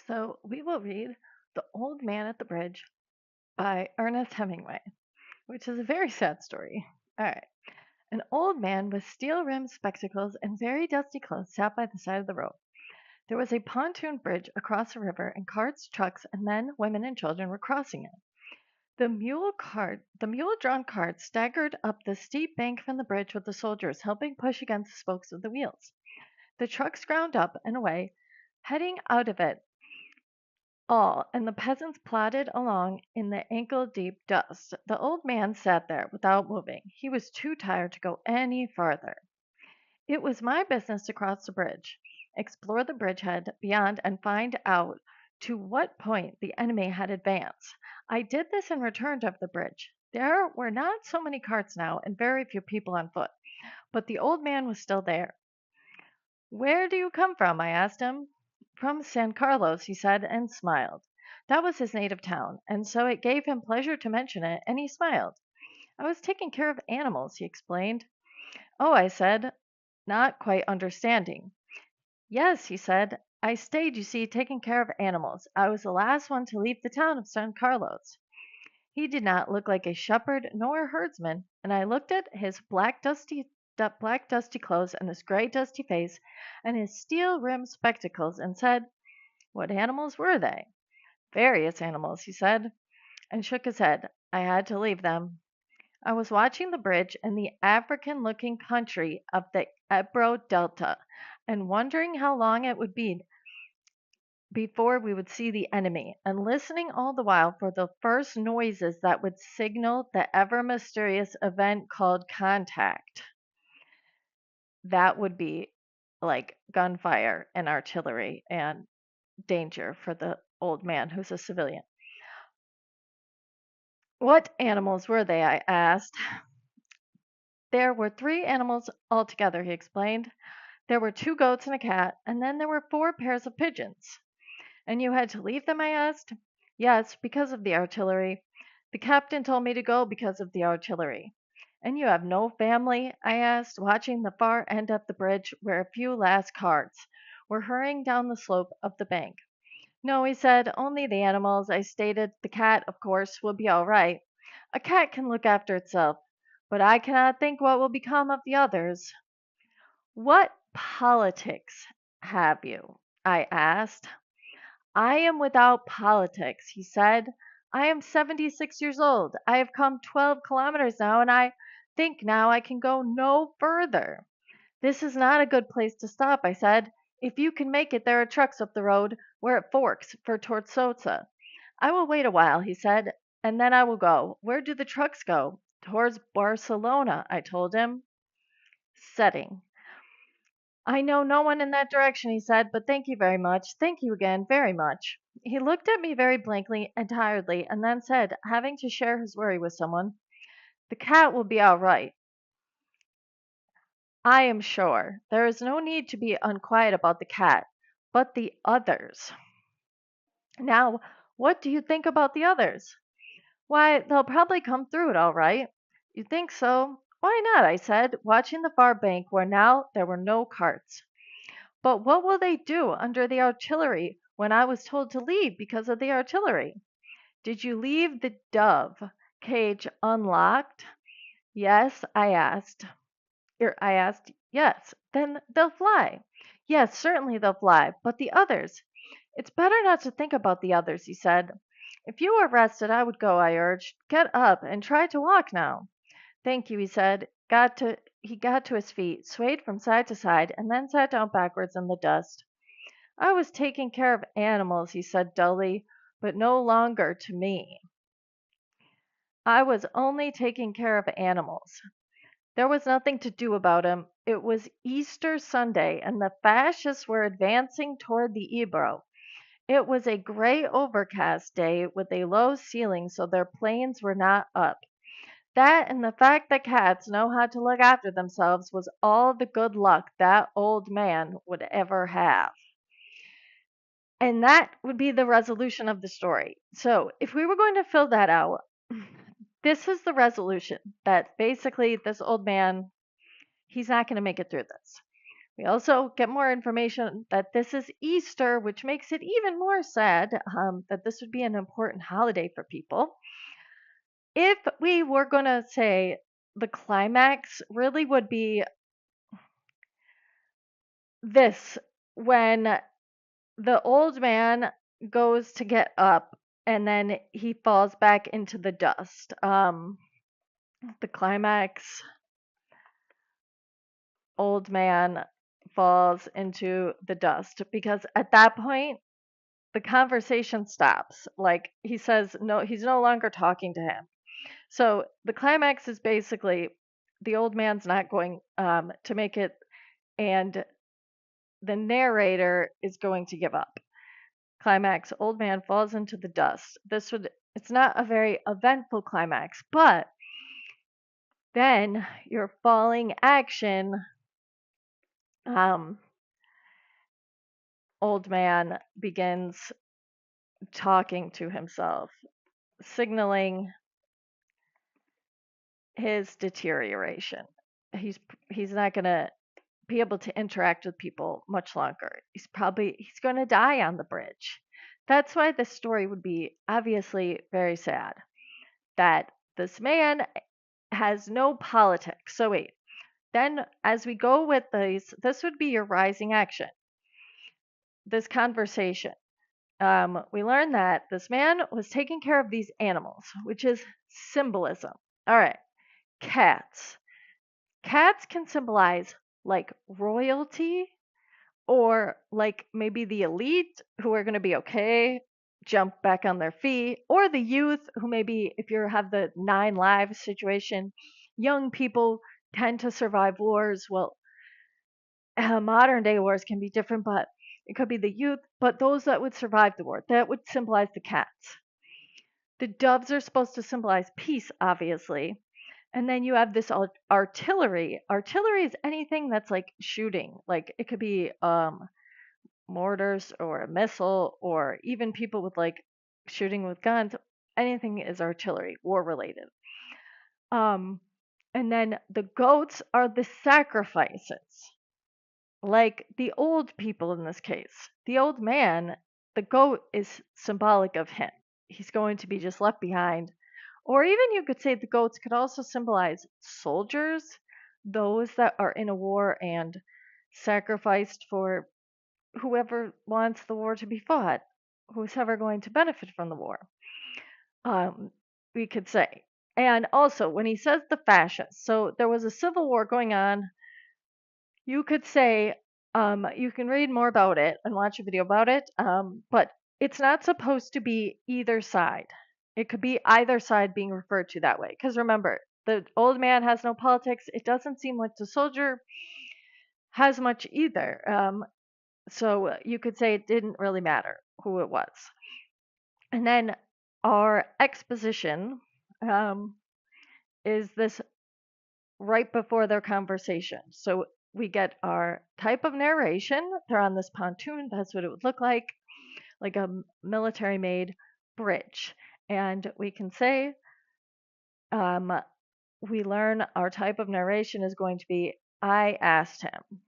So we will read The Old Man at the Bridge by Ernest Hemingway, which is a very sad story. All right. An old man with steel rimmed spectacles and very dusty clothes sat by the side of the road. There was a pontoon bridge across a river, and carts, trucks, and men, women, and children were crossing it. The mule drawn cart staggered up the steep bank from the bridge with the soldiers helping push against the spokes of the wheels. The trucks ground up and away, heading out of it all, and the peasants plodded along in the ankle-deep dust. The old man sat there without moving. He was too tired to go any farther. It was my business to cross the bridge, explore the bridgehead beyond, and find out to what point the enemy had advanced. I did this in return of the bridge. There were not so many carts now, and very few people on foot, but the old man was still there. "Where do you come from?" I asked him. "From San Carlos," he said, and smiled. That was his native town, and so it gave him pleasure to mention it, and he smiled. "I was taking care of animals," he explained. "Oh," I said, not quite understanding. "Yes," he said, "I stayed, you see, taking care of animals. I was the last one to leave the town of San Carlos." He did not look like a shepherd nor a herdsman, and I looked at his black dusty clothes and his gray dusty face and his steel rimmed spectacles and said, "What animals were they?" "Various animals," he said, and shook his head. "I had to leave them." I was watching the bridge in the African looking country of the Ebro Delta and wondering how long it would be before we would see the enemy, and listening all the while for the first noises that would signal the ever mysterious event called contact. That would be like gunfire and artillery and danger for the old man who's a civilian. "What animals were they?" I asked. "There were three animals altogether," he explained. "There were two goats and a cat, and then there were four pairs of pigeons." "And you had to leave them?" I asked. "Yes, because of the artillery. The captain told me to go because of the artillery." "And you have no family?" I asked, watching the far end of the bridge where a few last carts were hurrying down the slope of the bank. "No," he said, "only the animals." I stated. "The cat, of course, will be all right. A cat can look after itself, but I cannot think what will become of the others." "What politics have you?" I asked. "I am without politics," he said. "I am 76 years old. I have come 12 kilometers now, and I think now I can go no further." "This is not a good place to stop," I said. "If you can make it, there are trucks up the road where it forks for Tortosa." "I will wait a while," he said, "and then I will go." "Where do the trucks go?" "Towards Barcelona," I told him. Setting. "I know no one in that direction," he said, "but thank you very much. Thank you again, very much." He looked at me very blankly and tiredly, and then said, having to share his worry with someone, "The cat will be all right, I am sure. There is no need to be unquiet about the cat, but the others." "Now, what do you think about the others?" "Why, they'll probably come through it all right." "You think so? Why not?" I said, watching the far bank where now there were no carts. "But what will they do under the artillery when I was told to leave because of the artillery?" "Did you leave the dove cage unlocked?" "Yes," I asked. "Yes, then they'll fly." "Yes, certainly they'll fly, but the others?" "It's better not to think about the others," he said. "If you were rested, I would go," I urged. "Get up and try to walk now." "Thank you," he said. He got to his feet, swayed from side to side, and then sat down backwards in the dust. "I was taking care of animals," he said dully, "but no longer to me." I was only taking care of animals. There was nothing to do about him. It was Easter Sunday, and the fascists were advancing toward the Ebro. It was a gray overcast day with a low ceiling, so their planes were not up. That and the fact that cats know how to look after themselves was all the good luck that old man would ever have. And that would be the resolution of the story. So, if we were going to fill that out, this is the resolution that basically this old man, he's not going to make it through this. We also get more information that this is Easter, which makes it even more sad that this would be an important holiday for people. If we were going to say the climax really would be this, when the old man goes to get up and then he falls back into the dust. The climax, old man falls into the dust, because at that point the conversation stops. Like, he says no, he's no longer talking to him. So the climax is basically the old man's not going to make it, and the narrator is going to give up. Climax, old man falls into the dust. It's not a very eventful climax, but then your falling action, um, old man begins talking to himself, signaling his deterioration. He's he's not going to be able to interact with people much longer. He's going to die on the bridge. That's why this story would be obviously very sad. That this man has no politics. So wait, then as we go with these, this would be your rising action. This conversation. We learn that this man was taking care of these animals, which is symbolism. All right, cats. Cats can symbolize like royalty, or like maybe the elite who are going to be okay, jump back on their feet, or the youth who maybe, if you have the 9 lives situation, young people tend to survive wars. Well, modern day wars can be different, but it could be the youth, but those that would survive the war, that would symbolize the cats. The doves are supposed to symbolize peace, obviously. And then you have this artillery. Artillery is anything that's like shooting. Like, it could be mortars or a missile, or even people with like shooting with guns. Anything is artillery, war related. Um, and then the goats are the sacrifices, like the old people in this case. The old man, the goat is symbolic of him. He's going to be just left behind. Or even you could say the goats could also symbolize soldiers, those that are in a war and sacrificed for whoever wants the war to be fought, who's ever going to benefit from the war, um, we could say. And also, when he says the fascists, so there was a civil war going on, you could say, you can read more about it and watch a video about it, but it's not supposed to be either side. It could be either side being referred to that way. Because remember, the old man has no politics. It doesn't seem like the soldier has much either. So you could say it didn't really matter who it was. And then our exposition is this right before their conversation. So we get our type of narration. They're on this pontoon. That's what it would look like a military made bridge. And we can say, um, we learn our type of narration is going to be, I asked him.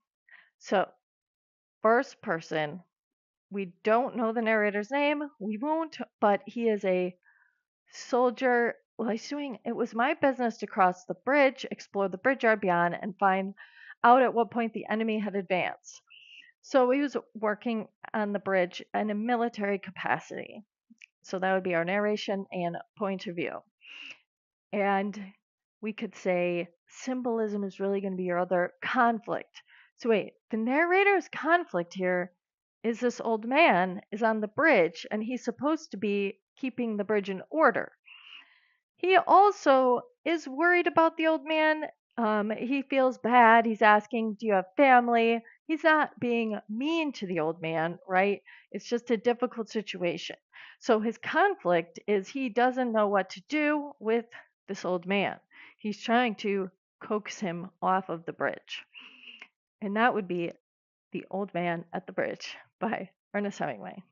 So, first person, we don't know the narrator's name. We won't, but he is a soldier. Well, he's doing, it was my business to cross the bridge, explore the bridge yard beyond, and find out at what point the enemy had advanced. So he was working on the bridge in a military capacity. So that would be our narration and point of view. And we could say symbolism is really going to be your other conflict. So wait, the narrator's conflict here is this old man is on the bridge and he's supposed to be keeping the bridge in order. He also is worried about the old man. He feels bad. He's asking, do you have family? He's not being mean to the old man, right? It's just a difficult situation. So his conflict is he doesn't know what to do with this old man. He's trying to coax him off of the bridge. And that would be The Old Man at the Bridge by Ernest Hemingway.